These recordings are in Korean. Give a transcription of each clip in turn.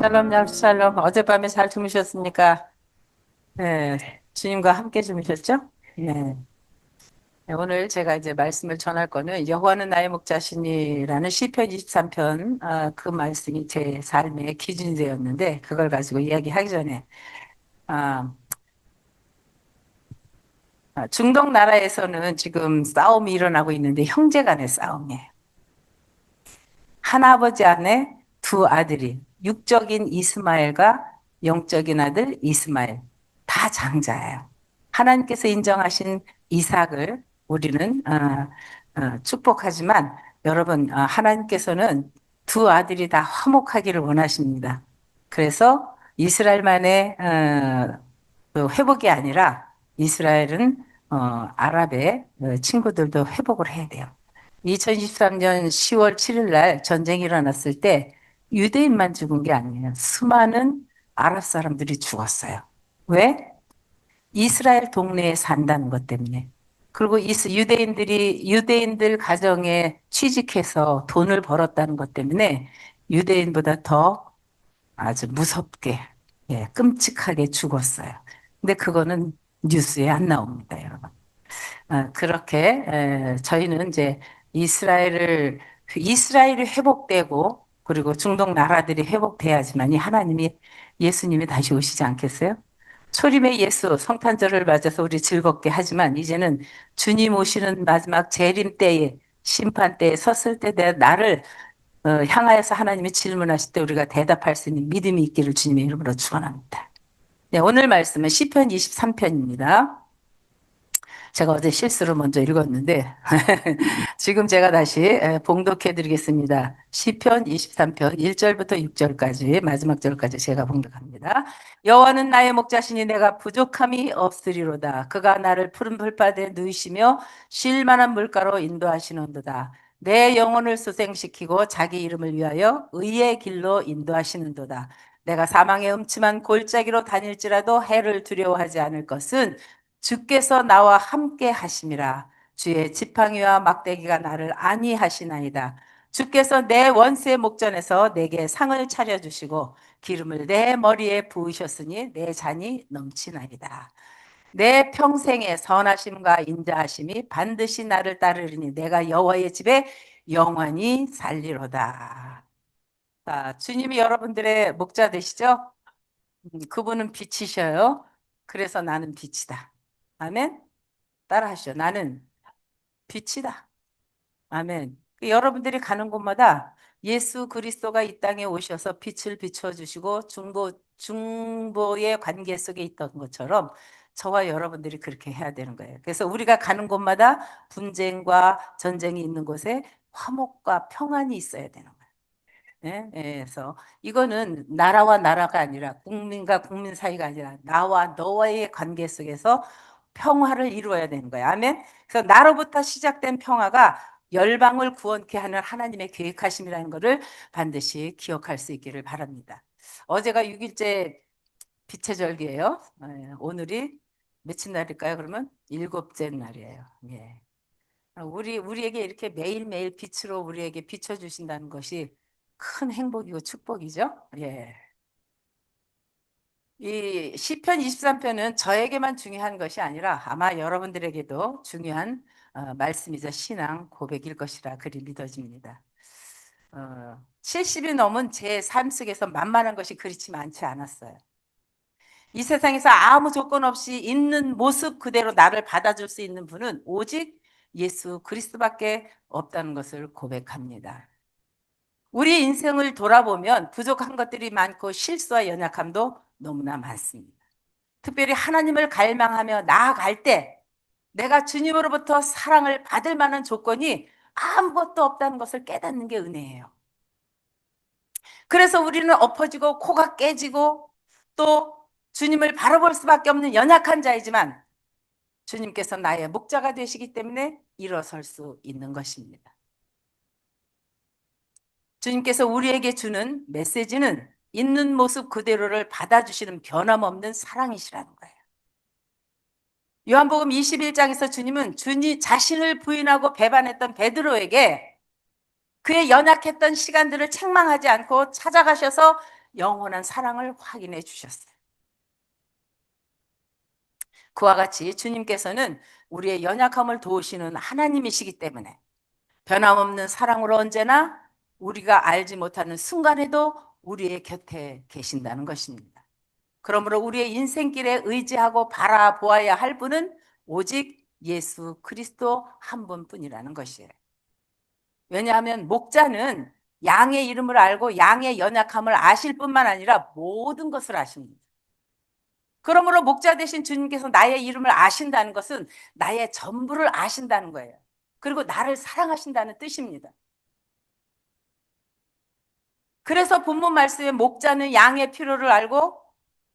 샬롬, 샬롬. 어젯밤에 잘 주무셨습니까? 네. 주님과 함께 주무셨죠? 네. 네, 오늘 제가 이제 말씀을 전할 거는 여호와는 나의 목자시니라는 시편 23편, 그 말씀이 제 삶의 기준이 되었는데, 그걸 가지고 이야기하기 전에, 아, 중동 나라에서는 지금 싸움이 일어나고 있는데, 형제 간의 싸움이에요. 한 아버지 안에 두 아들이, 육적인 이스마엘과 영적인 아들 이스마엘, 다 장자예요. 하나님께서 인정하신 이삭을 우리는 축복하지만 여러분, 하나님께서는 두 아들이 다 화목하기를 원하십니다. 그래서 이스라엘만의 그 회복이 아니라 이스라엘은 아랍의 친구들도 회복을 해야 돼요. 2023년 10월 7일 날 전쟁이 일어났을 때 유대인만 죽은 게 아니에요. 수많은 아랍 사람들이 죽었어요. 왜? 이스라엘 동네에 산다는 것 때문에. 그리고 유대인들 가정에 취직해서 돈을 벌었다는 것 때문에 유대인보다 더 아주 무섭게, 예, 끔찍하게 죽었어요. 근데 그거는 뉴스에 안 나옵니다, 여러분. 그렇게 저희는 이제 이스라엘이 회복되고 그리고 중동 나라들이 회복돼야지만이 하나님이 예수님이 다시 오시지 않겠어요? 초림의 예수 성탄절을 맞아서 우리 즐겁게 하지만 이제는 주님 오시는 마지막 재림 때에 심판 때에 섰을 때 나를 향하여서 하나님이 질문하실 때 우리가 대답할 수 있는 믿음이 있기를 주님의 이름으로 축원합니다. 네, 오늘 말씀은 시편 23편입니다. 제가 어제 실수로 먼저 읽었는데 지금 제가 다시 봉독해 드리겠습니다. 시편 23편 1절부터 6절까지 마지막 절까지 제가 봉독합니다. 여호와는 나의 목자시니 내가 부족함이 없으리로다. 그가 나를 푸른 풀밭에 누이시며 쉴 만한 물가로 인도하시는도다. 내 영혼을 소생시키고 자기 이름을 위하여 의의 길로 인도하시는도다. 내가 사망의 음침한 골짜기로 다닐지라도 해를 두려워하지 않을 것은 주께서 나와 함께 하심이라. 주의 지팡이와 막대기가 나를 안위하시나이다. 주께서 내 원수의 목전에서 내게 상을 차려주시고 기름을 내 머리에 부으셨으니 내 잔이 넘치나이다. 내 평생의 선하심과 인자하심이 반드시 나를 따르리니 내가 여호와의 집에 영원히 살리로다. 자, 주님이 여러분들의 목자 되시죠? 그분은 빛이셔요. 그래서 나는 빛이다. 아멘. 따라 하시죠. 나는 빛이다. 아멘. 여러분들이 가는 곳마다 예수 그리스도가 이 땅에 오셔서 빛을 비춰주시고 중보의 관계 속에 있던 것처럼 저와 여러분들이 그렇게 해야 되는 거예요. 그래서 우리가 가는 곳마다 분쟁과 전쟁이 있는 곳에 화목과 평안이 있어야 되는 거예요. 예? 예, 그래서 이거는 나라와 나라가 아니라 국민과 국민 사이가 아니라 나와 너와의 관계 속에서 평화를 이루어야 되는 거예요. 아멘. 그래서 나로부터 시작된 평화가 열방을 구원케 하는 하나님의 계획하심이라는 것을 반드시 기억할 수 있기를 바랍니다. 어제가 6일째 빛의 절기예요. 예, 오늘이 며칠 날일까요? 그러면 일곱째 날이에요. 예. 우리에게 이렇게 매일매일 빛으로 우리에게 비춰주신다는 것이 큰 행복이고 축복이죠. 예. 이 시편 23편은 저에게만 중요한 것이 아니라 아마 여러분들에게도 중요한 말씀이자 신앙 고백일 것이라 그리 믿어집니다. 70이 넘은 제 삶 속에서 만만한 것이 그렇지 많지 않았어요. 이 세상에서 아무 조건 없이 있는 모습 그대로 나를 받아줄 수 있는 분은 오직 예수 그리스도밖에 없다는 것을 고백합니다. 우리 인생을 돌아보면 부족한 것들이 많고 실수와 연약함도 너무나 많습니다. 특별히 하나님을 갈망하며 나아갈 때 내가 주님으로부터 사랑을 받을 만한 조건이 아무것도 없다는 것을 깨닫는 게 은혜예요. 그래서 우리는 엎어지고 코가 깨지고 또 주님을 바라볼 수밖에 없는 연약한 자이지만 주님께서 나의 목자가 되시기 때문에 일어설 수 있는 것입니다. 주님께서 우리에게 주는 메시지는 있는 모습 그대로를 받아주시는 변함없는 사랑이시라는 거예요. 요한복음 21장에서 주님은 주님 자신을 부인하고 배반했던 베드로에게 그의 연약했던 시간들을 책망하지 않고 찾아가셔서 영원한 사랑을 확인해 주셨어요. 그와 같이 주님께서는 우리의 연약함을 도우시는 하나님이시기 때문에 변함없는 사랑으로 언제나 우리가 알지 못하는 순간에도 우리의 곁에 계신다는 것입니다. 그러므로 우리의 인생길에 의지하고 바라보아야 할 분은 오직 예수 그리스도 한 분뿐이라는 것이에요. 왜냐하면 목자는 양의 이름을 알고 양의 연약함을 아실 뿐만 아니라 모든 것을 아십니다. 그러므로 목자 되신 주님께서 나의 이름을 아신다는 것은 나의 전부를 아신다는 거예요. 그리고 나를 사랑하신다는 뜻입니다. 그래서 본문 말씀에 목자는 양의 필요를 알고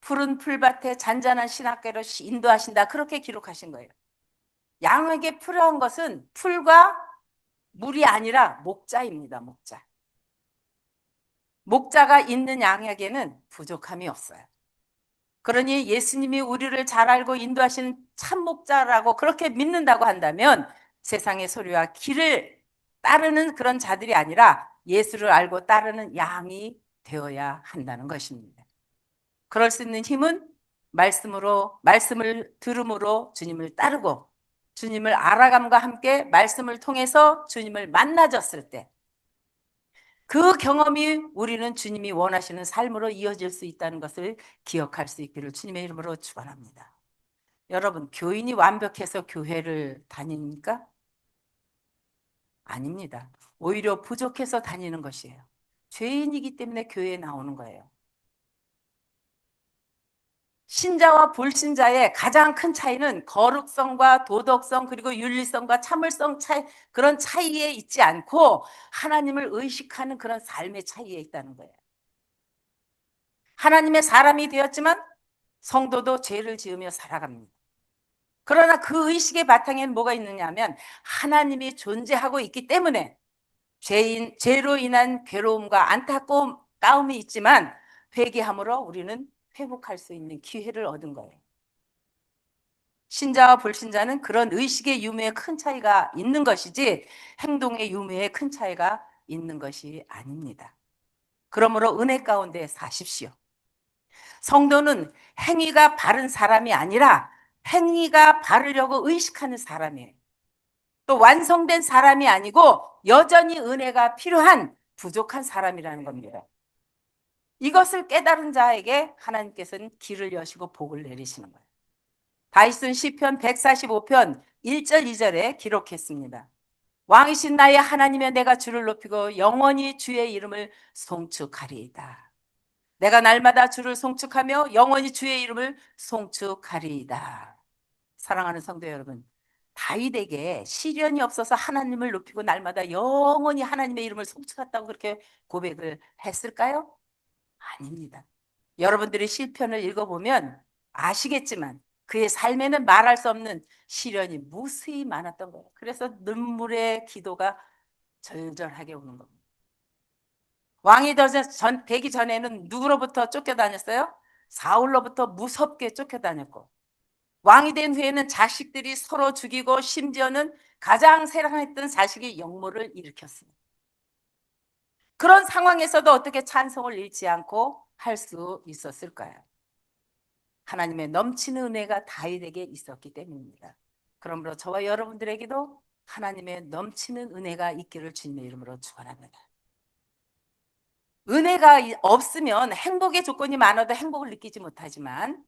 푸른 풀밭에 잔잔한 신학계로 인도하신다. 그렇게 기록하신 거예요. 양에게 필요한 것은 풀과 물이 아니라 목자입니다. 목자. 목자가 있는 양에게는 부족함이 없어요. 그러니 예수님이 우리를 잘 알고 인도하신 참 목자라고 그렇게 믿는다고 한다면 세상의 소리와 길을 따르는 그런 자들이 아니라 예수를 알고 따르는 양이 되어야 한다는 것입니다. 그럴 수 있는 힘은 말씀을 들음으로 주님을 따르고 주님을 알아감과 함께 말씀을 통해서 주님을 만나졌을 때 그 경험이 우리는 주님이 원하시는 삶으로 이어질 수 있다는 것을 기억할 수 있기를 주님의 이름으로 축원합니다. 여러분, 교인이 완벽해서 교회를 다닙니까? 아닙니다. 오히려 부족해서 다니는 것이에요. 죄인이기 때문에 교회에 나오는 거예요. 신자와 불신자의 가장 큰 차이는 거룩성과 도덕성 그리고 윤리성과 참을성 차이, 그런 차이에 있지 않고 하나님을 의식하는 그런 삶의 차이에 있다는 거예요. 하나님의 사람이 되었지만 성도도 죄를 지으며 살아갑니다. 그러나 그 의식의 바탕에는 뭐가 있느냐 하면 하나님이 존재하고 있기 때문에 죄로 인한 괴로움과 안타까움이 있지만 회개함으로 우리는 회복할 수 있는 기회를 얻은 거예요. 신자와 불신자는 그런 의식의 유무에 큰 차이가 있는 것이지 행동의 유무에 큰 차이가 있는 것이 아닙니다. 그러므로 은혜 가운데 사십시오. 성도는 행위가 바른 사람이 아니라 행위가 바르려고 의식하는 사람이에요. 또 완성된 사람이 아니고 여전히 은혜가 필요한 부족한 사람이라는 겁니다. 이것을 깨달은 자에게 하나님께서는 길을 여시고 복을 내리시는 거예요. 다윗은 시편 145편 1절 2절에 기록했습니다. 왕이신 나의 하나님의 내가 주를 높이고 영원히 주의 이름을 송축하리이다. 내가 날마다 주를 송축하며 영원히 주의 이름을 송축하리이다. 사랑하는 성도 여러분, 다윗에게 시련이 없어서 하나님을 높이고 날마다 영원히 하나님의 이름을 송축했다고 그렇게 고백을 했을까요? 아닙니다. 여러분들이 시편을 읽어보면 아시겠지만 그의 삶에는 말할 수 없는 시련이 무수히 많았던 거예요. 그래서 눈물의 기도가 절절하게 오는 겁니다. 왕이 되기 전에는 누구로부터 쫓겨다녔어요? 사울로부터 무섭게 쫓겨다녔고, 왕이 된 후에는 자식들이 서로 죽이고 심지어는 가장 사랑했던 자식이 역모를 일으켰습니다. 그런 상황에서도 어떻게 찬송을 잃지 않고 할 수 있었을까요? 하나님의 넘치는 은혜가 다윗에게 있었기 때문입니다. 그러므로 저와 여러분들에게도 하나님의 넘치는 은혜가 있기를 주님의 이름으로 축원합니다. 은혜가 없으면 행복의 조건이 많아도 행복을 느끼지 못하지만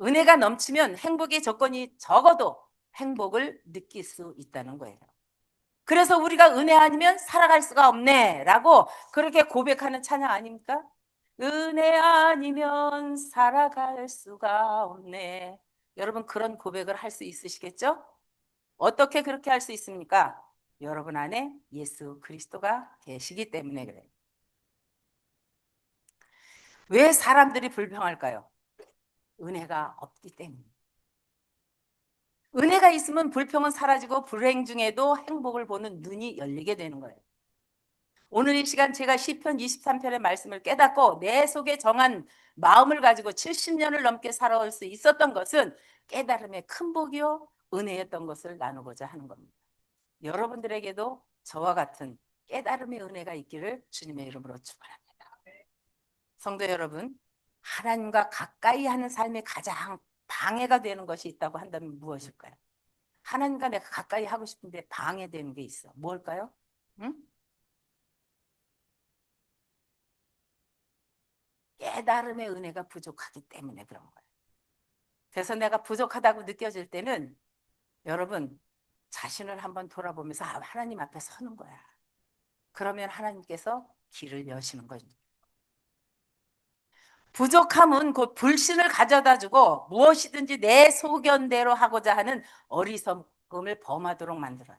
은혜가 넘치면 행복의 조건이 적어도 행복을 느낄 수 있다는 거예요. 그래서 우리가 은혜 아니면 살아갈 수가 없네 라고 그렇게 고백하는 찬양 아닙니까? 은혜 아니면 살아갈 수가 없네. 여러분 그런 고백을 할 수 있으시겠죠? 어떻게 그렇게 할 수 있습니까? 여러분 안에 예수 그리스도가 계시기 때문에 그래요. 왜 사람들이 불평할까요? 은혜가 없기 때문에. 은혜가 있으면 불평은 사라지고 불행 중에도 행복을 보는 눈이 열리게 되는 거예요. 오늘 이 시간 제가 시편 23편의 말씀을 깨닫고 내 속에 정한 마음을 가지고 70년을 넘게 살아올 수 있었던 것은 깨달음의 큰 복이요 은혜였던 것을 나누고자 하는 겁니다. 여러분들에게도 저와 같은 깨달음의 은혜가 있기를 주님의 이름으로 축원합니다. 성도 여러분, 하나님과 가까이 하는 삶에 가장 방해가 되는 것이 있다고 한다면 무엇일까요? 하나님과 내가 가까이 하고 싶은데 방해되는 게 있어. 뭘까요? 응? 깨달음의 은혜가 부족하기 때문에 그런 거예요. 그래서 내가 부족하다고 느껴질 때는 여러분 자신을 한번 돌아보면서 하나님 앞에 서는 거야. 그러면 하나님께서 길을 여시는 거죠. 부족함은 곧 불신을 가져다 주고 무엇이든지 내 소견대로 하고자 하는 어리석음을 범하도록 만들어요.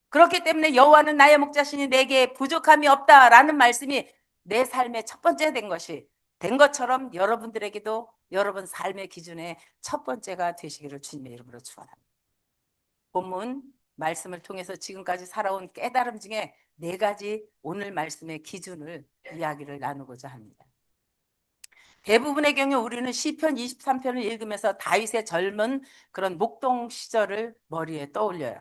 그렇기 때문에 여호와는 나의 목자시니 내게 부족함이 없다라는 말씀이 내 삶의 첫 번째 된 것처럼 여러분들에게도 여러분 삶의 기준의 첫 번째가 되시기를 주님의 이름으로 축원합니다. 본문 말씀을 통해서 지금까지 살아온 깨달음 중에 네 가지 오늘 말씀의 기준을 이야기를 나누고자 합니다. 대부분의 경우 우리는 시편 23편을 읽으면서 다윗의 젊은 그런 목동 시절을 머리에 떠올려요.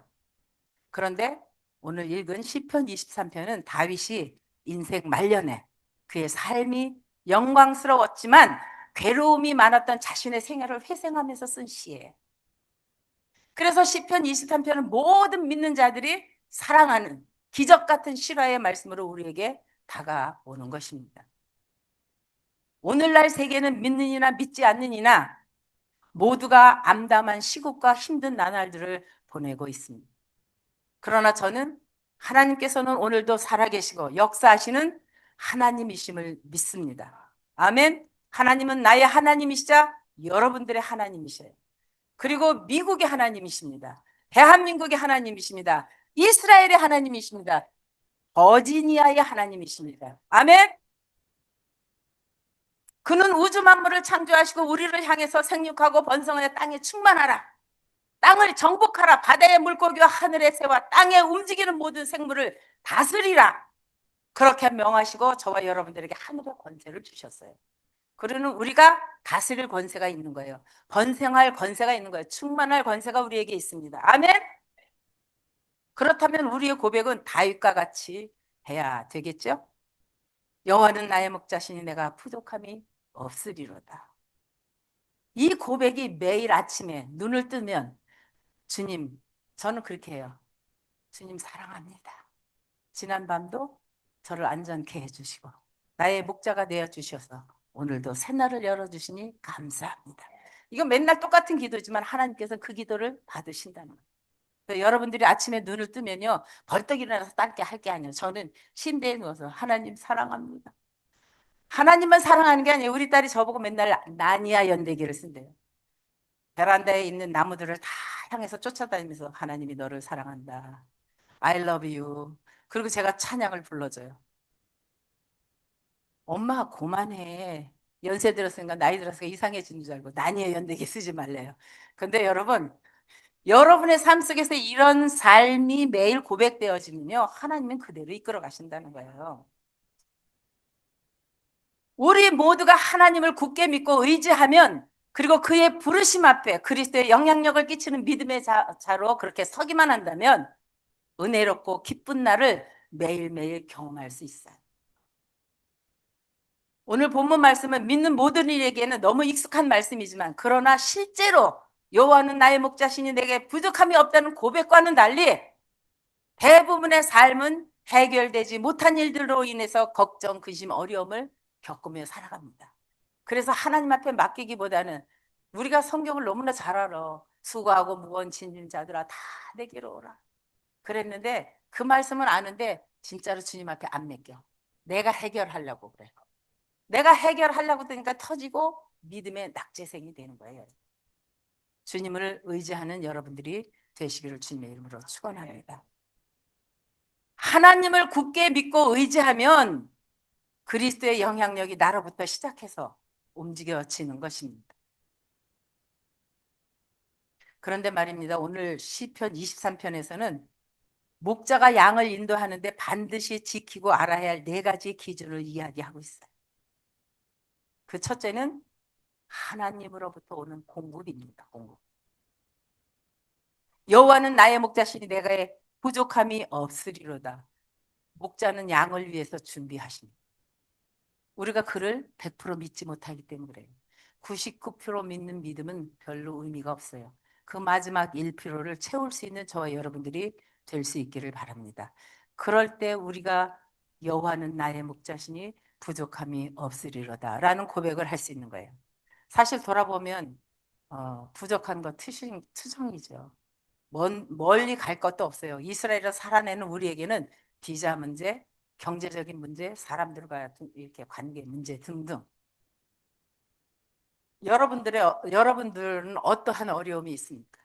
그런데 오늘 읽은 시편 23편은 다윗이 인생 말년에 그의 삶이 영광스러웠지만 괴로움이 많았던 자신의 생애를 회상하면서 쓴 시예요. 그래서 시편 23편은 모든 믿는 자들이 사랑하는 기적 같은 실화의 말씀으로 우리에게 다가오는 것입니다. 오늘날 세계는 믿는 이나 믿지 않는 이나 모두가 암담한 시국과 힘든 나날들을 보내고 있습니다. 그러나 저는 하나님께서는 오늘도 살아계시고 역사하시는 하나님이심을 믿습니다. 아멘. 하나님은 나의 하나님이시자 여러분들의 하나님이셔요. 그리고 미국의 하나님이십니다. 대한민국의 하나님이십니다. 이스라엘의 하나님이십니다. 버지니아의 하나님이십니다. 아멘. 그는 우주 만물을 창조하시고 우리를 향해서 생육하고 번성하여 땅에 충만하라. 땅을 정복하라. 바다의 물고기와 하늘의 새와 땅에 움직이는 모든 생물을 다스리라. 그렇게 명하시고 저와 여러분들에게 하늘의 권세를 주셨어요. 그러는 우리가 다스릴 권세가 있는 거예요. 번성할 권세가 있는 거예요. 충만할 권세가 우리에게 있습니다. 아멘. 그렇다면 우리의 고백은 다윗과 같이 해야 되겠죠? 여호와는 나의 목자시니 내가 부족함이 없으리로다. 이 고백이 매일 아침에 눈을 뜨면 주님, 저는 그렇게 해요. 주님 사랑합니다. 지난 밤도 저를 안전케 해주시고 나의 목자가 되어주셔서 오늘도 새날을 열어주시니 감사합니다. 이건 맨날 똑같은 기도지만 하나님께서 그 기도를 받으신다는 거예요. 여러분들이 아침에 눈을 뜨면요 벌떡 일어나서 딴 게 할 게 아니에요. 저는 침대에 누워서 하나님 사랑합니다. 하나님만 사랑하는 게 아니에요. 우리 딸이 저보고 맨날 나니아 연대기를 쓴대요. 베란다에 있는 나무들을 다 향해서 쫓아다니면서 하나님이 너를 사랑한다. I love you. 그리고 제가 찬양을 불러줘요. 엄마 고만해. 연세 들었으니까 나이 들었으니까 이상해지는 줄 알고 나니아 연대기 쓰지 말래요. 근데 여러분 여러분의 삶 속에서 이런 삶이 매일 고백되어지면요 하나님은 그대로 이끌어 가신다는 거예요. 우리 모두가 하나님을 굳게 믿고 의지하면 그리고 그의 부르심 앞에 그리스도의 영향력을 끼치는 믿음의 자로 그렇게 서기만 한다면 은혜롭고 기쁜 날을 매일매일 경험할 수 있어요. 오늘 본문 말씀은 믿는 모든 이에게는 너무 익숙한 말씀이지만 그러나 실제로 여호와는 나의 목자시니 내게 부족함이 없다는 고백과는 달리 대부분의 삶은 해결되지 못한 일들로 인해서 걱정, 근심, 어려움을 겪으며 살아갑니다. 그래서 하나님 앞에 맡기기보다는 우리가 성경을 너무나 잘 알아. 수고하고 무거운 짐진 자들아 다 내게로 오라. 그랬는데 그 말씀은 아는데 진짜로 주님 앞에 안 맡겨. 내가 해결하려고 그래. 내가 해결하려고 하니까 터지고 믿음의 낙제생이 되는 거예요. 주님을 의지하는 여러분들이 되시기를 주님의 이름으로 축원합니다. 하나님을 굳게 믿고 의지하면 그리스도의 영향력이 나로부터 시작해서 움직여지는 것입니다. 그런데 말입니다. 오늘 시편 23편에서는 목자가 양을 인도하는데 반드시 지키고 알아야 할 네 가지 기준을 이야기하고 있어요. 그 첫째는 하나님으로부터 오는 공급입니다. 공급. 여호와는 나의 목자시니 내가 부족함이 없으리로다. 목자는 양을 위해서 준비하십니다. 우리가 그를 100% 믿지 못하기 때문에 그래요. 99% 믿는 믿음은 별로 의미가 없어요. 그 마지막 1%를 채울 수 있는 저와 여러분들이 될 수 있기를 바랍니다. 그럴 때 우리가 여호와는 나의 목자시니 부족함이 없으리로다라는 고백을 할 수 있는 거예요. 사실 돌아보면 부족한 거 투정이죠. 멀리 갈 것도 없어요. 이스라엘을 살아내는 우리에게는 비자 문제, 경제적인 문제, 사람들과 이렇게 관계 문제 등등. 여러분들은 어떠한 어려움이 있습니까?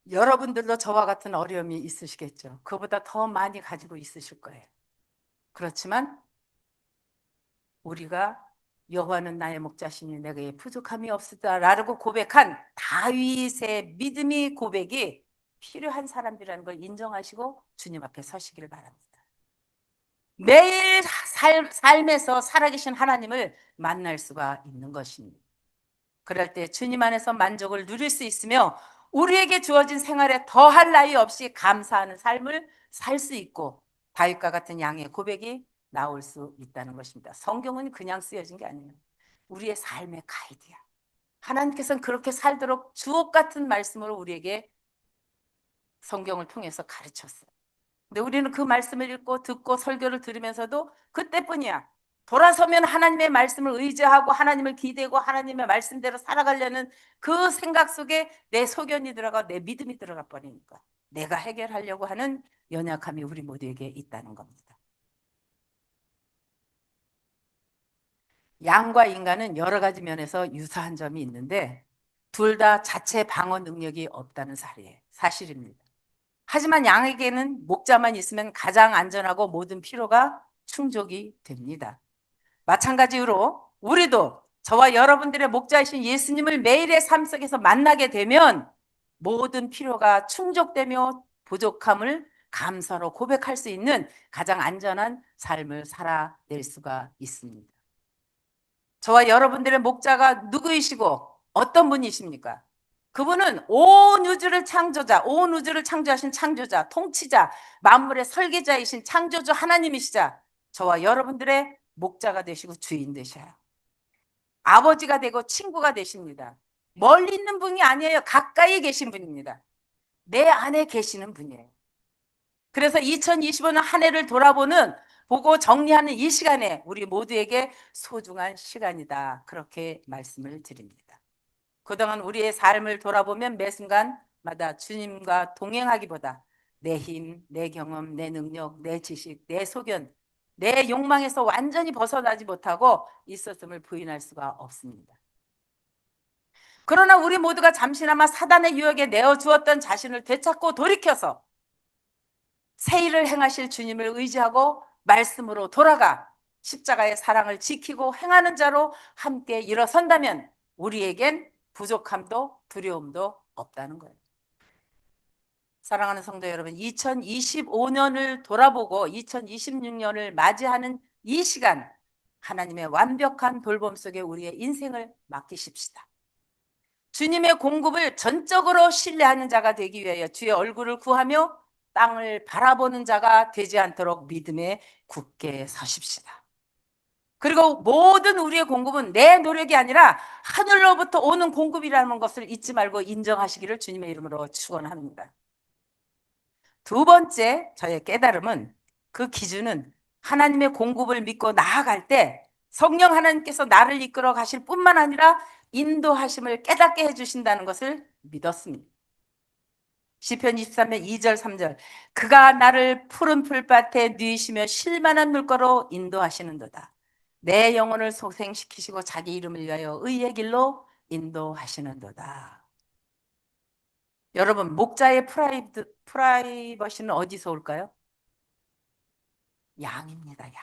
여러분들도 저와 같은 어려움이 있으시겠죠. 그보다 더 많이 가지고 있으실 거예요. 그렇지만 우리가 여호와는 나의 목자시니 내게 부족함이 없으다라고 고백한 다윗의 믿음의 고백이 필요한 사람들이라는 걸 인정하시고 주님 앞에 서시기를 바랍니다. 매일 삶에서 살아계신 하나님을 만날 수가 있는 것입니다. 그럴 때 주님 안에서 만족을 누릴 수 있으며 우리에게 주어진 생활에 더할 나위 없이 감사하는 삶을 살 수 있고 다윗과 같은 양의 고백이 나올 수 있다는 것입니다. 성경은 그냥 쓰여진 게 아니에요. 우리의 삶의 가이드야. 하나님께서는 그렇게 살도록 주옥 같은 말씀으로 우리에게 성경을 통해서 가르쳤어요. 근데 우리는 그 말씀을 읽고 듣고 설교를 들으면서도 그때뿐이야. 돌아서면 하나님의 말씀을 의지하고 하나님을 기대고 하나님의 말씀대로 살아가려는 그 생각 속에 내 소견이 들어가 내 믿음이 들어가 버리니까 내가 해결하려고 하는 연약함이 우리 모두에게 있다는 겁니다. 양과 인간은 여러 가지 면에서 유사한 점이 있는데 둘 다 자체 방어 능력이 없다는 사실입니다. 하지만 양에게는 목자만 있으면 가장 안전하고 모든 필요가 충족이 됩니다. 마찬가지로 우리도 저와 여러분들의 목자이신 예수님을 매일의 삶 속에서 만나게 되면 모든 필요가 충족되며 부족함을 감사로 고백할 수 있는 가장 안전한 삶을 살아낼 수가 있습니다. 저와 여러분들의 목자가 누구이시고 어떤 분이십니까? 그분은 온 우주를 창조자, 온 우주를 창조하신 창조자, 통치자, 만물의 설계자이신 창조주 하나님이시자 저와 여러분들의 목자가 되시고 주인 되셔요. 아버지가 되고 친구가 되십니다. 멀리 있는 분이 아니에요. 가까이 계신 분입니다. 내 안에 계시는 분이에요. 그래서 2025년 한 해를 돌아보는 보고 정리하는 이 시간에 우리 모두에게 소중한 시간이다. 그렇게 말씀을 드립니다. 그동안 우리의 삶을 돌아보면 매 순간마다 주님과 동행하기보다 내 힘, 내 경험, 내 능력, 내 지식, 내 소견, 내 욕망에서 완전히 벗어나지 못하고 있었음을 부인할 수가 없습니다. 그러나 우리 모두가 잠시나마 사단의 유혹에 내어주었던 자신을 되찾고 돌이켜서 새 일을 행하실 주님을 의지하고 말씀으로 돌아가 십자가의 사랑을 지키고 행하는 자로 함께 일어선다면 우리에겐 부족함도 두려움도 없다는 거예요. 사랑하는 성도 여러분, 2025년을 돌아보고 2026년을 맞이하는 이 시간 하나님의 완벽한 돌봄 속에 우리의 인생을 맡기십시다. 주님의 공급을 전적으로 신뢰하는 자가 되기 위하여 주의 얼굴을 구하며 땅을 바라보는 자가 되지 않도록 믿음에 굳게 서십시다. 그리고 모든 우리의 공급은 내 노력이 아니라 하늘로부터 오는 공급이라는 것을 잊지 말고 인정하시기를 주님의 이름으로 축원합니다. 두 번째 저의 깨달음은 그 기준은 하나님의 공급을 믿고 나아갈 때 성령 하나님께서 나를 이끌어 가실 뿐만 아니라 인도하심을 깨닫게 해주신다는 것을 믿었습니다. 시편 23편 2절 3절 그가 나를 푸른 풀밭에 누이시며 쉴만한 물가로 인도하시는도다. 내 영혼을 소생시키시고 자기 이름을 위하여 의의 길로 인도하시는도다. 여러분 목자의 프라이버시는 어디서 올까요? 양입니다. 양.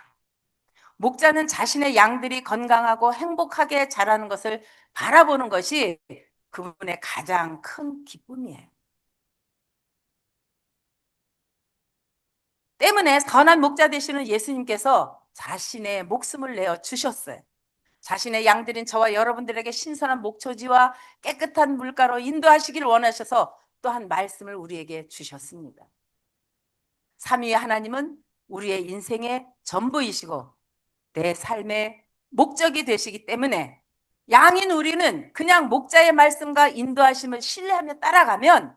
목자는 자신의 양들이 건강하고 행복하게 자라는 것을 바라보는 것이 그분의 가장 큰 기쁨이에요. 때문에 선한 목자 되시는 예수님께서 자신의 목숨을 내어 주셨어요. 자신의 양들인 저와 여러분들에게 신선한 목초지와 깨끗한 물가로 인도하시길 원하셔서 또한 말씀을 우리에게 주셨습니다. 삼위의 하나님은 우리의 인생의 전부이시고 내 삶의 목적이 되시기 때문에 양인 우리는 그냥 목자의 말씀과 인도하심을 신뢰하며 따라가면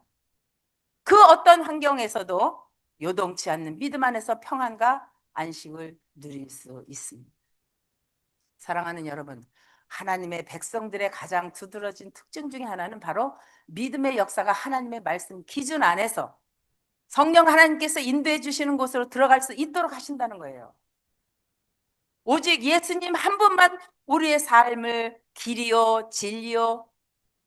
그 어떤 환경에서도 요동치 않는 믿음 안에서 평안과 안식을 누릴 수 있습니다. 사랑하는 여러분, 하나님의 백성들의 가장 두드러진 특징 중에 하나는 바로 믿음의 역사가 하나님의 말씀 기준 안에서 성령 하나님께서 인도해 주시는 곳으로 들어갈 수 있도록 하신다는 거예요. 오직 예수님 한 분만 우리의 삶을 길이요 진리요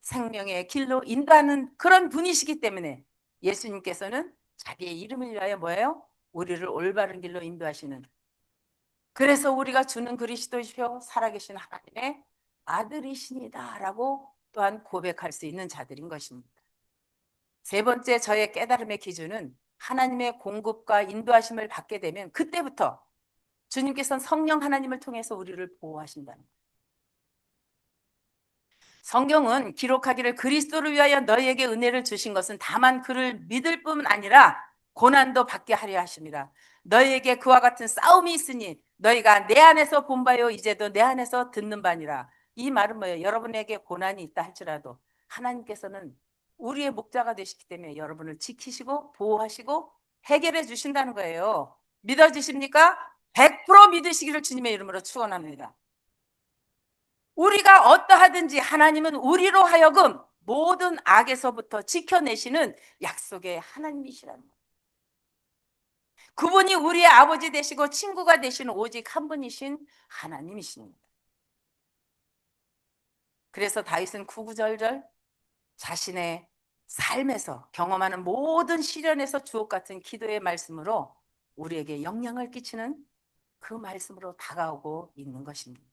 생명의 길로 인도하는 그런 분이시기 때문에 예수님께서는 자기의 이름을 위하여 뭐예요? 우리를 올바른 길로 인도하시는, 그래서 우리가 주는 그리스도시요 살아계신 하나님의 아들이시니다 라고 또한 고백할 수 있는 자들인 것입니다. 세 번째, 저의 깨달음의 기준은 하나님의 공급과 인도하심을 받게 되면 그때부터 주님께서는 성령 하나님을 통해서 우리를 보호하신다는 거예요. 성경은 기록하기를 그리스도를 위하여 너희에게 은혜를 주신 것은 다만 그를 믿을 뿐 아니라 고난도 받게 하려 하십니다. 너희에게 그와 같은 싸움이 있으니 너희가 내 안에서 본 바요 이제도 내 안에서 듣는 바니라. 이 말은 뭐예요? 여러분에게 고난이 있다 할지라도 하나님께서는 우리의 목자가 되시기 때문에 여러분을 지키시고 보호하시고 해결해 주신다는 거예요. 믿어지십니까? 100% 믿으시기를 주님의 이름으로 축원합니다. 우리가 어떠하든지 하나님은 우리로 하여금 모든 악에서부터 지켜내시는 약속의 하나님이시라는 거예요. 그분이 우리의 아버지 되시고 친구가 되시는 오직 한 분이신 하나님이십니다. 그래서 다윗은 구구절절 자신의 삶에서 경험하는 모든 시련에서 주옥 같은 기도의 말씀으로 우리에게 영향을 끼치는 그 말씀으로 다가오고 있는 것입니다.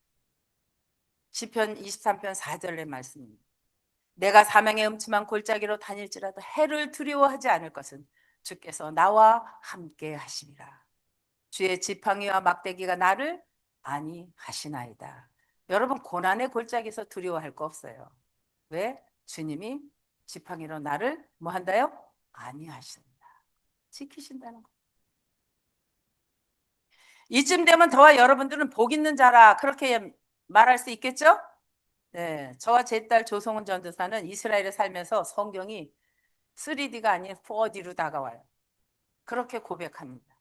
시편 23편 4절의 말씀입니다. 내가 사망의 음침한 골짜기로 다닐지라도 해를 두려워하지 않을 것은 주께서 나와 함께 하시리라. 주의 지팡이와 막대기가 나를 안위하시나이다. 여러분, 고난의 골짜기에서 두려워할 거 없어요. 왜? 주님이 지팡이로 나를 뭐 한다요? 안위하신다. 지키신다는 거. 이쯤 되면 저와 여러분들은 복 있는 자라 그렇게 말할 수 있겠죠? 네, 저와 제 딸 조성은 전도사는 이스라엘에 살면서 성경이 3D가 아닌 4D로 다가와요. 그렇게 고백합니다.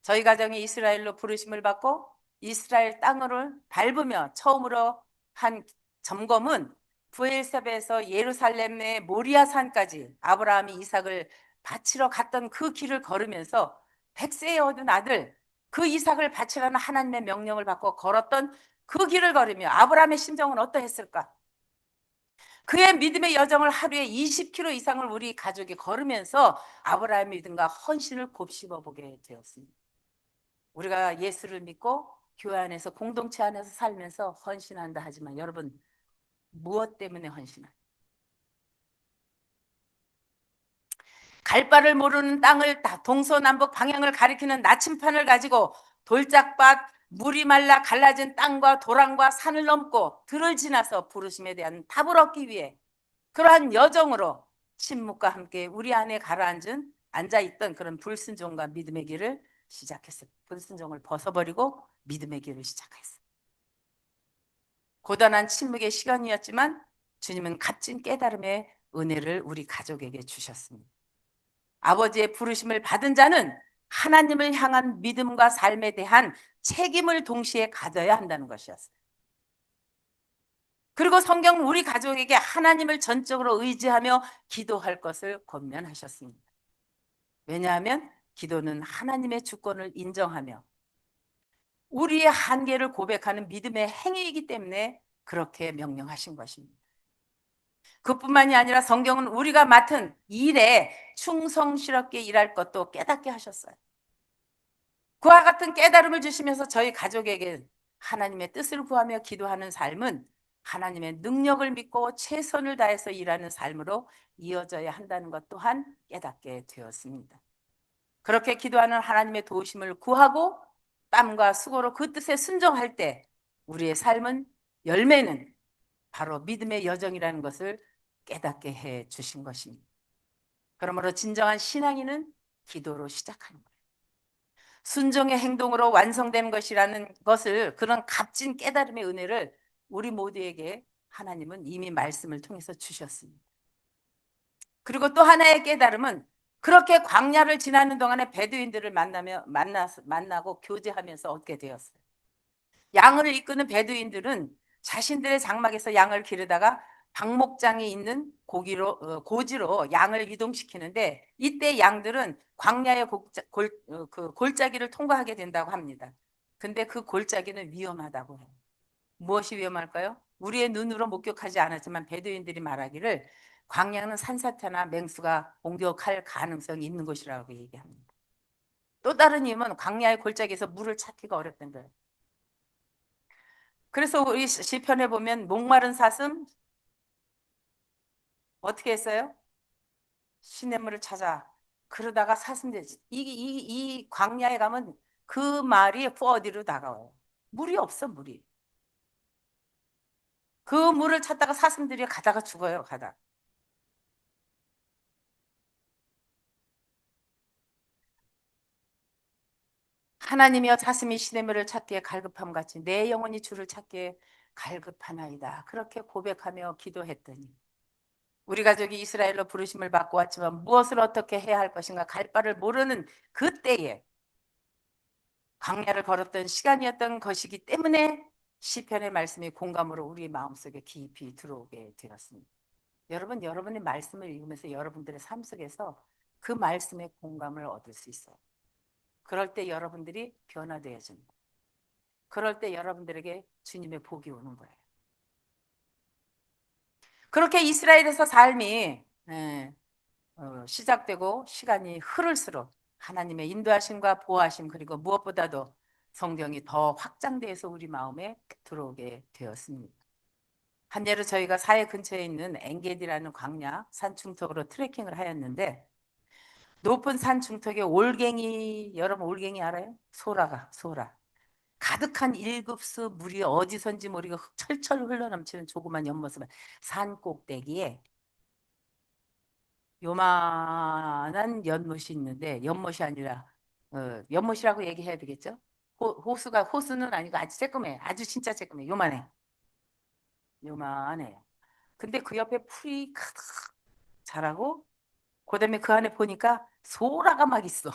저희 가정이 이스라엘로 부르심을 받고 이스라엘 땅을 밟으며 처음으로 한 점검은 부엘세바에서 예루살렘의 모리아산까지 아브라함이 이삭을 바치러 갔던 그 길을 걸으면서 100세에 얻은 아들 그 이삭을 바치라는 하나님의 명령을 받고 걸었던 그 길을 걸으며 아브라함의 심정은 어떠했을까? 그의 믿음의 여정을 하루에 20km 이상을 우리 가족이 걸으면서 아브라함의 믿음과 헌신을 곱씹어 보게 되었습니다. 우리가 예수를 믿고 교회 안에서 공동체 안에서 살면서 헌신한다 하지만 여러분, 무엇 때문에 헌신할까요? 갈 바를 모르는 땅을 동서남북 방향을 가리키는 나침판을 가지고 돌짝밭, 물이 말라 갈라진 땅과 도랑과 산을 넘고 들을 지나서 부르심에 대한 답을 얻기 위해 그러한 여정으로 침묵과 함께 우리 안에 가라앉은 앉아있던 그런 불순종과 믿음의 길을 시작했어요. 불순종을 벗어버리고 믿음의 길을 시작했어요. 고단한 침묵의 시간이었지만 주님은 값진 깨달음의 은혜를 우리 가족에게 주셨습니다. 아버지의 부르심을 받은 자는 하나님을 향한 믿음과 삶에 대한 책임을 동시에 가져야 한다는 것이었어요. 그리고 성경은 우리 가족에게 하나님을 전적으로 의지하며 기도할 것을 권면하셨습니다. 왜냐하면 기도는 하나님의 주권을 인정하며 우리의 한계를 고백하는 믿음의 행위이기 때문에 그렇게 명령하신 것입니다. 그뿐만이 아니라 성경은 우리가 맡은 일에 충성스럽게 일할 것도 깨닫게 하셨어요. 그와 같은 깨달음을 주시면서 저희 가족에게 하나님의 뜻을 구하며 기도하는 삶은 하나님의 능력을 믿고 최선을 다해서 일하는 삶으로 이어져야 한다는 것 또한 깨닫게 되었습니다. 그렇게 기도하는 하나님의 도우심을 구하고 땀과 수고로 그 뜻에 순종할 때 우리의 삶은 열매는 바로 믿음의 여정이라는 것을 깨닫게 해 주신 것입니다. 그러므로 진정한 신앙인은 기도로 시작하는 거예요. 순종의 행동으로 완성된 것이라는 것을, 그런 값진 깨달음의 은혜를 우리 모두에게 하나님은 이미 말씀을 통해서 주셨습니다. 그리고 또 하나의 깨달음은, 그렇게 광야를 지나는 동안에 베두인들을 만나고 교제하면서 얻게 되었어요. 양을 이끄는 베두인들은 자신들의 장막에서 양을 기르다가 방목장에 있는 고지로 양을 이동시키는데, 이때 양들은 광야의 그 골짜기를 통과하게 된다고 합니다. 근데 그 골짜기는 위험하다고 해요. 무엇이 위험할까요? 우리의 눈으로 목격하지 않았지만 베두인들이 말하기를 광야는 산사태나 맹수가 공격할 가능성이 있는 곳이라고 얘기합니다. 또 다른 이유는 광야의 골짜기에서 물을 찾기가 어렵다는 거예요. 그래서 우리 시편에 보면 목마른 사슴 어떻게 했어요? 시냇물을 찾아. 그러다가 사슴되지. 이 광야에 가면 그 말이 어디로 다가와요? 물이 없어, 물이. 그 물을 찾다가 사슴들이 가다가 죽어요, 가다. 하나님이여, 사슴이 시냇물을 찾기에 갈급함 같이 내 영혼이 주를 찾기에 갈급하나이다. 그렇게 고백하며 기도했더니, 우리 가족이 이스라엘로 부르심을 받고 왔지만 무엇을 어떻게 해야 할 것인가 갈 바를 모르는 그때에 광야를 걸었던 시간이었던 것이기 때문에 시편의 말씀이 공감으로 우리 마음속에 깊이 들어오게 되었습니다. 여러분, 여러분의 말씀을 읽으면서 여러분들의 삶 속에서 그 말씀의 공감을 얻을 수 있어요. 그럴 때 여러분들이 변화되어집니다. 그럴 때 여러분들에게 주님의 복이 오는 거예요. 그렇게 이스라엘에서 삶이 시작되고 시간이 흐를수록 하나님의 인도하심과 보호하심, 그리고 무엇보다도 성경이 더 확장돼서 우리 마음에 들어오게 되었습니다. 한 예로 저희가 사해 근처에 있는 엥게디라는 광야 산중턱으로 트레킹을 하였는데, 높은 산 중턱에 올갱이, 여러분 올갱이 알아요? 소라 가득한 일급수 물이 어디선지 모르게 철철 흘러넘치는 조그만 연못을, 산 꼭대기에 요만한 연못이 있는데, 연못이 아니라 연못이라고 얘기해야 되겠죠? 호수는 아니고 아주 쬐끔해. 아주 진짜 쬐끔해. 요만해. 근데 그 옆에 풀이 크게 자라고, 그다음에 그 안에 보니까 소라가 막 있어.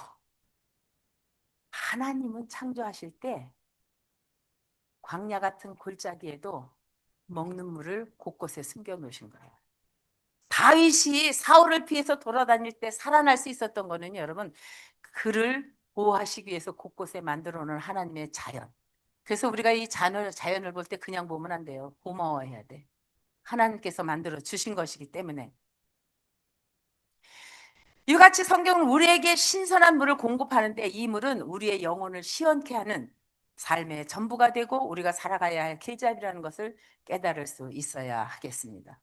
하나님은 창조하실 때 광야 같은 골짜기에도 먹는 물을 곳곳에 숨겨 놓으신 거예요. 다윗이 사울을 피해서 돌아다닐 때 살아날 수 있었던 거는, 여러분, 그를 보호하시기 위해서 곳곳에 만들어 놓은 하나님의 자연. 그래서 우리가 이 자연을 볼 때 그냥 보면 안 돼요. 고마워해야 돼. 하나님께서 만들어 주신 것이기 때문에. 이같이 성경은 우리에게 신선한 물을 공급하는데, 이 물은 우리의 영혼을 시원케 하는 삶의 전부가 되고 우리가 살아가야 할 길잡이라는 것을 깨달을 수 있어야 하겠습니다.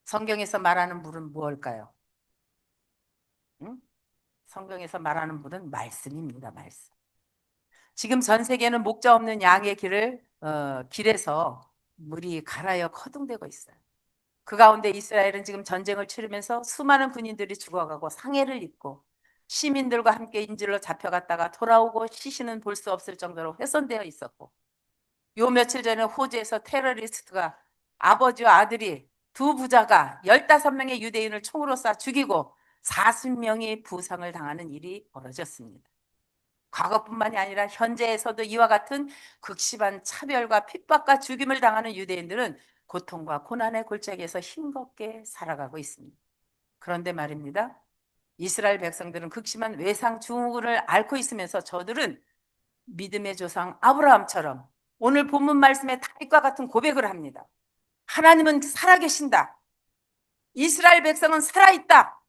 성경에서 말하는 물은 무엇일까요? 응? 성경에서 말하는 물은 말씀입니다. 말씀. 지금 전 세계는 목자 없는 양의 길에서 물이 갈아여 커둥대고 있어요. 그 가운데 이스라엘은 지금 전쟁을 치르면서 수많은 군인들이 죽어가고 상해를 입고, 시민들과 함께 인질로 잡혀갔다가 돌아오고 시신은 볼 수 없을 정도로 훼손되어 있었고, 요 며칠 전에 호주에서 테러리스트가 아버지와 아들이, 두 부자가 15명의 유대인을 총으로 쏴 죽이고 40명이 부상을 당하는 일이 벌어졌습니다. 과거뿐만이 아니라 현재에서도 이와 같은 극심한 차별과 핍박과 죽임을 당하는 유대인들은 고통과 고난의 골짜기에서 힘겹게 살아가고 있습니다. 그런데 말입니다, 이스라엘 백성들은 극심한 외상 증후군을 앓고 있으면서 저들은 믿음의 조상 아브라함처럼 오늘 본문 말씀의 다윗과 같은 고백을 합니다. 하나님은 살아계신다. 이스라엘 백성은 살아있다.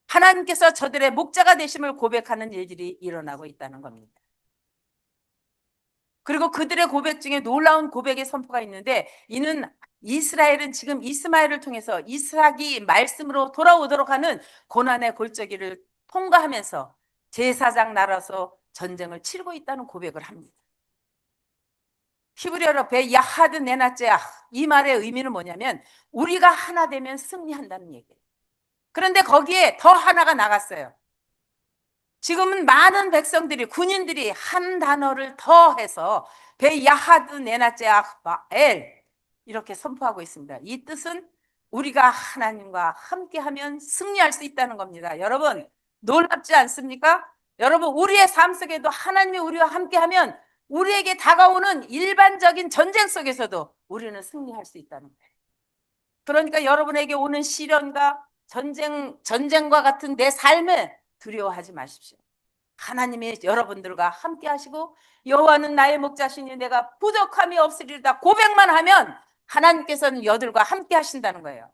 하나님께서 저들의 목자가 되심을 고백하는 일들이 일어나고 있다는 겁니다. 그리고 그들의 고백 중에 놀라운 고백의 선포가 있는데, 이는 이스라엘은 지금 이스마엘을 통해서 이스락이 말씀으로 돌아오도록 하는 고난의 골짜기를 통과하면서 제사장 나라서 전쟁을 치르고 있다는 고백을 합니다. 히브리어로 베 야하드 네나제아, 이 말의 의미는 뭐냐면 우리가 하나 되면 승리한다는 얘기예요. 그런데 거기에 더 하나가 나갔어요. 지금은 많은 백성들이, 군인들이 한 단어를 더해서 베야하드 네나제아엘 이렇게 선포하고 있습니다. 이 뜻은 우리가 하나님과 함께하면 승리할 수 있다는 겁니다. 여러분, 놀랍지 않습니까? 여러분, 우리의 삶 속에도 하나님이 우리와 함께하면 우리에게 다가오는 일반적인 전쟁 속에서도 우리는 승리할 수 있다는 거예요. 그러니까 여러분에게 오는 시련과 전쟁과 같은 내 삶에 두려워하지 마십시오. 하나님이 여러분들과 함께 하시고 여호와는 나의 목자시니 내가 부족함이 없으리로다 고백만 하면 하나님께서는 여들과 함께 하신다는 거예요.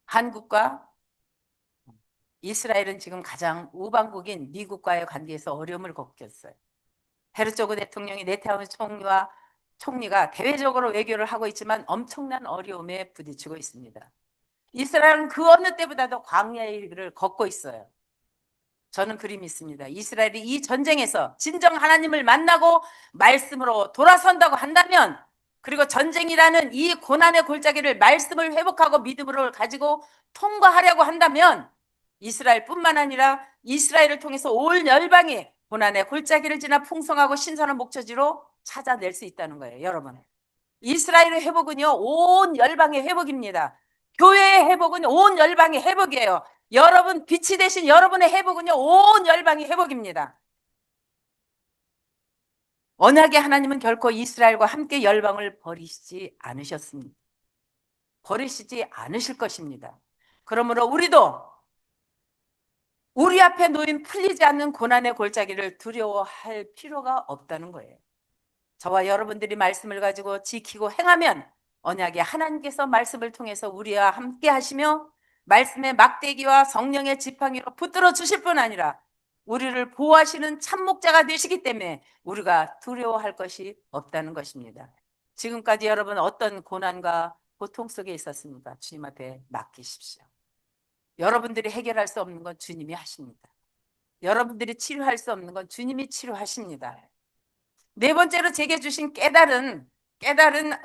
한국과 이스라엘은 지금 가장 우방국인 미국과의 관계에서 어려움을 겪었어요. 헤르조그 대통령이 네타냐후 총리가 대외적으로 외교를 하고 있지만 엄청난 어려움에 부딪히고 있습니다. 이스라엘은 그 어느 때보다도 광야의 길을 걷고 있어요. 저는 그리 믿습니다. 이스라엘이 이 전쟁에서 진정 하나님을 만나고 말씀으로 돌아선다고 한다면, 그리고 전쟁이라는 이 고난의 골짜기를 말씀을 회복하고 믿음으로 가지고 통과하려고 한다면 이스라엘뿐만 아니라 이스라엘을 통해서 올 열방이 고난의 골짜기를 지나 풍성하고 신선한 목적지로 찾아낼 수 있다는 거예요. 여러분, 이스라엘의 회복은요 온 열방의 회복입니다. 교회의 회복은 온 열방의 회복이에요. 여러분, 빛이 되신 여러분의 회복은요 온 열방의 회복입니다. 언약의 하나님은 결코 이스라엘과 함께 열방을 버리시지 않으셨습니다. 버리시지 않으실 것입니다. 그러므로 우리도 우리 앞에 놓인 풀리지 않는 고난의 골짜기를 두려워할 필요가 없다는 거예요. 저와 여러분들이 말씀을 가지고 지키고 행하면 언약의 하나님께서 말씀을 통해서 우리와 함께 하시며 말씀의 막대기와 성령의 지팡이로 붙들어 주실 뿐 아니라 우리를 보호하시는 참목자가 되시기 때문에 우리가 두려워할 것이 없다는 것입니다. 지금까지 여러분 어떤 고난과 고통 속에 있었습니까? 주님 앞에 맡기십시오. 여러분들이 해결할 수 없는 건 주님이 하십니다. 여러분들이 치료할 수 없는 건 주님이 치료하십니다. 네 번째로 제게 주신 깨달은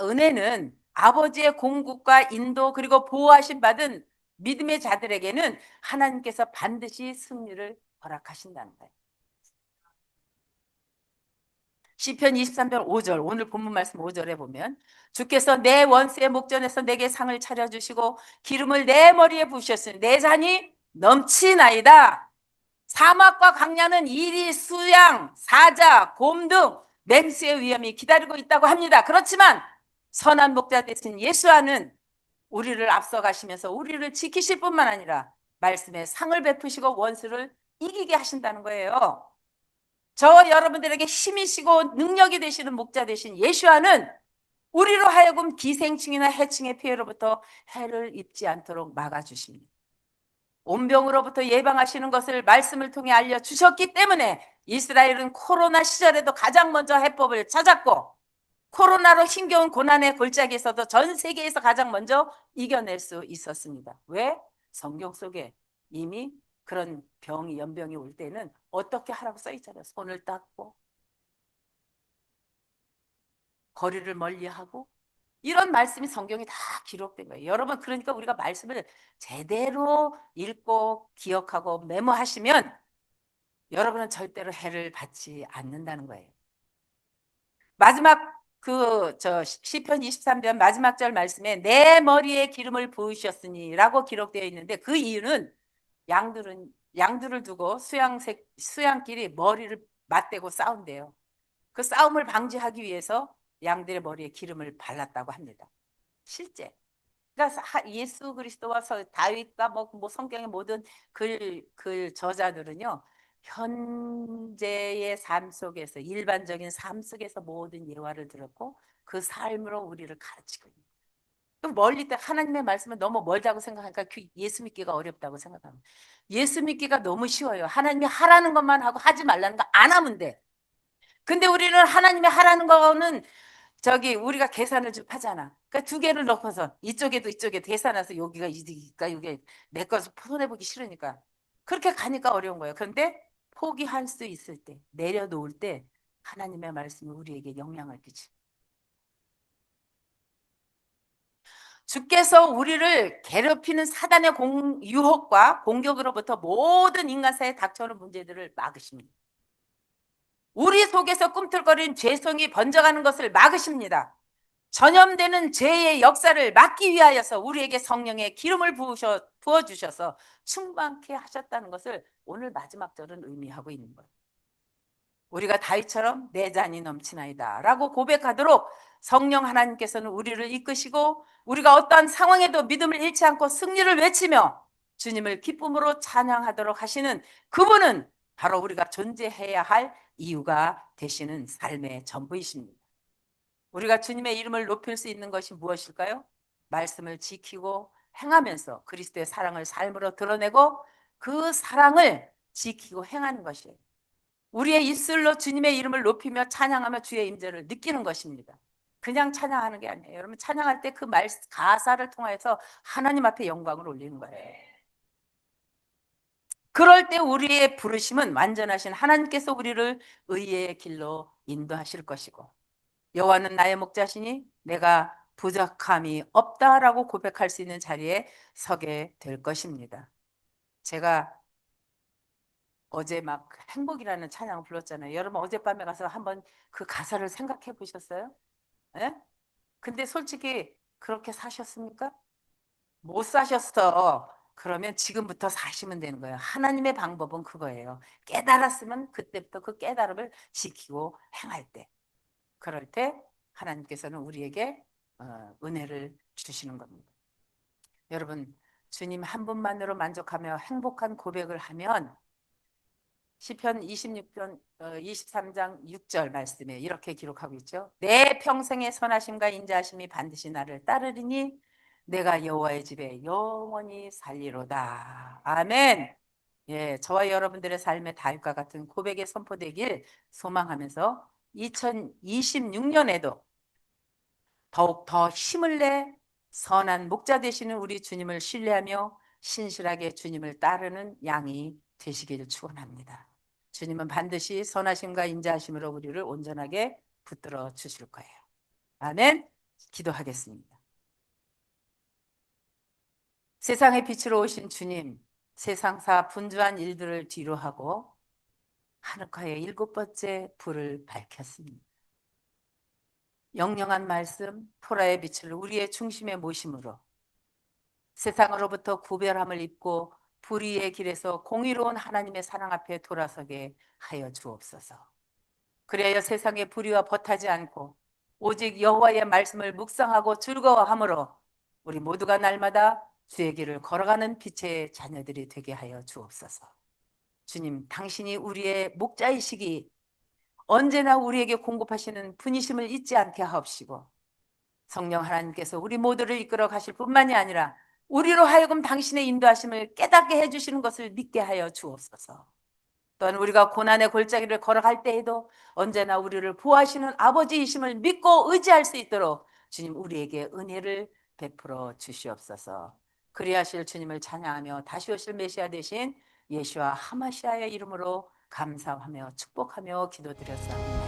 은혜는 아버지의 공급과 인도 그리고 보호하심 받은 믿음의 자들에게는 하나님께서 반드시 승리를 허락하신다는 거예요. 시편 23편 5절, 오늘 본문 말씀 5절에 보면 주께서 내 원수의 목전에서 내게 상을 차려주시고 기름을 내 머리에 부으셨으니 내 잔이 넘치나이다. 사막과 강야는 이리, 수양, 사자, 곰 등 맹수의 위험이 기다리고 있다고 합니다. 그렇지만 선한 목자 되신 예수와는 우리를 앞서가시면서 우리를 지키실 뿐만 아니라 말씀에 상을 베푸시고 원수를 이기게 하신다는 거예요. 저와 여러분들에게 힘이시고 능력이 되시는 목자 되신 예수와는 우리로 하여금 기생충이나 해충의 피해로부터 해를 입지 않도록 막아주십니다. 온병으로부터 예방하시는 것을 말씀을 통해 알려주셨기 때문에 이스라엘은 코로나 시절에도 가장 먼저 해법을 찾았고 코로나로 힘겨운 고난의 골짜기에서도 전 세계에서 가장 먼저 이겨낼 수 있었습니다. 왜? 성경 속에 이미 그런 병이 연병이 올 때는 어떻게 하라고 써 있잖아요. 손을 닦고 거리를 멀리하고 이런 말씀이 성경에 다 기록된 거예요. 여러분, 그러니까 우리가 말씀을 제대로 읽고 기억하고 메모하시면 여러분은 절대로 해를 받지 않는다는 거예요. 마지막 시편 23편 마지막 절 말씀에 내 머리에 기름을 부으셨으니라고 기록되어 있는데 그 이유는 양들을 두고 수양끼리 머리를 맞대고 싸운대요. 그 싸움을 방지하기 위해서 양들의 머리에 기름을 발랐다고 합니다. 실제. 그러니까 예수 그리스도와 다윗과 뭐 성경의 모든 글 저자들은요. 현재의 삶 속에서 일반적인 삶 속에서 모든 예화를 들었고 그 삶으로 우리를 가르치고 있는 거예요. 그럼 멀리 때 하나님의 말씀은 너무 멀다고 생각하니까 예수 믿기가 어렵다고 생각합니다. 예수 믿기가 너무 쉬워요. 하나님이 하라는 것만 하고 하지 말라는 거 안 하면 돼. 근데 우리는 하나님이 하라는 거는 우리가 계산을 좀 하잖아. 그러니까 두 개를 넣고서 이쪽에도 이쪽에 계산해서 여기가 이득일까 이게 내 것을 손해보기 싫으니까 그렇게 가니까 어려운 거예요. 그런데 포기할 수 있을 때 내려놓을 때 하나님의 말씀이 우리에게 영향을 끼치. 주께서 우리를 괴롭히는 사단의 유혹과 공격으로부터 모든 인간사에 닥쳐오는 문제들을 막으십니다. 우리 속에서 꿈틀거리는 죄성이 번져가는 것을 막으십니다. 전염되는 죄의 역사를 막기 위하여서 우리에게 성령의 기름을 부어주셔서 충만케 하셨다는 것을 오늘 마지막 절은 의미하고 있는 거예요. 우리가 다윗처럼 내 잔이 넘치나이다 라고 고백하도록 성령 하나님께서는 우리를 이끄시고 우리가 어떠한 상황에도 믿음을 잃지 않고 승리를 외치며 주님을 기쁨으로 찬양하도록 하시는 그분은 바로 우리가 존재해야 할 이유가 되시는 삶의 전부이십니다. 우리가 주님의 이름을 높일 수 있는 것이 무엇일까요? 말씀을 지키고 행하면서 그리스도의 사랑을 삶으로 드러내고 그 사랑을 지키고 행하는 것이에요. 우리의 입술로 주님의 이름을 높이며 찬양하며 주의 임재를 느끼는 것입니다. 그냥 찬양하는 게 아니에요. 여러분 찬양할 때 그 가사를 통해서 하나님 앞에 영광을 올리는 거예요. 그럴 때 우리의 부르심은 완전하신 하나님께서 우리를 의의 길로 인도하실 것이고 여호와는 나의 목자시니 내가 부족함이 없다라고 고백할 수 있는 자리에 서게 될 것입니다. 제가 어제 막 행복이라는 찬양을 불렀잖아요. 여러분 어젯밤에 가서 한번 그 가사를 생각해 보셨어요? 예? 근데 솔직히 그렇게 사셨습니까? 못 사셨어. 그러면 지금부터 사시면 되는 거예요. 하나님의 방법은 그거예요. 깨달았으면 그때부터 그 깨달음을 지키고 행할 때. 그럴 때 하나님께서는 우리에게 은혜를 주시는 겁니다. 여러분 주님 한 분만으로 만족하며 행복한 고백을 하면 시편 26편 23장 6절 말씀에 이렇게 기록하고 있죠. 내 평생의 선하심과 인자하심이 반드시 나를 따르리니 내가 여호와의 집에 영원히 살리로다. 아멘. 예, 저와 여러분들의 삶의 다윗과 같은 고백이 선포되길 소망하면서 2026년에도 더욱 더 힘을 내 선한 목자 되시는 우리 주님을 신뢰하며 신실하게 주님을 따르는 양이 되시기를 축원합니다. 주님은 반드시 선하심과 인자하심으로 우리를 온전하게 붙들어 주실 거예요. 아멘. 기도하겠습니다. 세상의 빛으로 오신 주님, 세상사 분주한 일들을 뒤로하고 하늘가에 7번째 불을 밝혔습니다. 영영한 말씀, 토라의 빛을 우리의 중심에 모심으로 세상으로부터 구별함을 입고 불의의 길에서 공의로운 하나님의 사랑 앞에 돌아서게 하여 주옵소서. 그래야 세상의 불의와 버타지 않고 오직 여호와의 말씀을 묵상하고 즐거워함으로 우리 모두가 날마다 주의 길을 걸어가는 빛의 자녀들이 되게 하여 주옵소서. 주님, 당신이 우리의 목자이시기 언제나 우리에게 공급하시는 분이심을 잊지 않게 하옵시고 성령 하나님께서 우리 모두를 이끌어 가실 뿐만이 아니라 우리로 하여금 당신의 인도하심을 깨닫게 해주시는 것을 믿게 하여 주옵소서. 또한 우리가 고난의 골짜기를 걸어갈 때에도 언제나 우리를 보호하시는 아버지이심을 믿고 의지할 수 있도록 주님 우리에게 은혜를 베풀어 주시옵소서. 그리하실 주님을 찬양하며 다시 오실 메시아 되신 예수와 하마시아의 이름으로 감사하며 축복하며 기도드렸사옵나이다.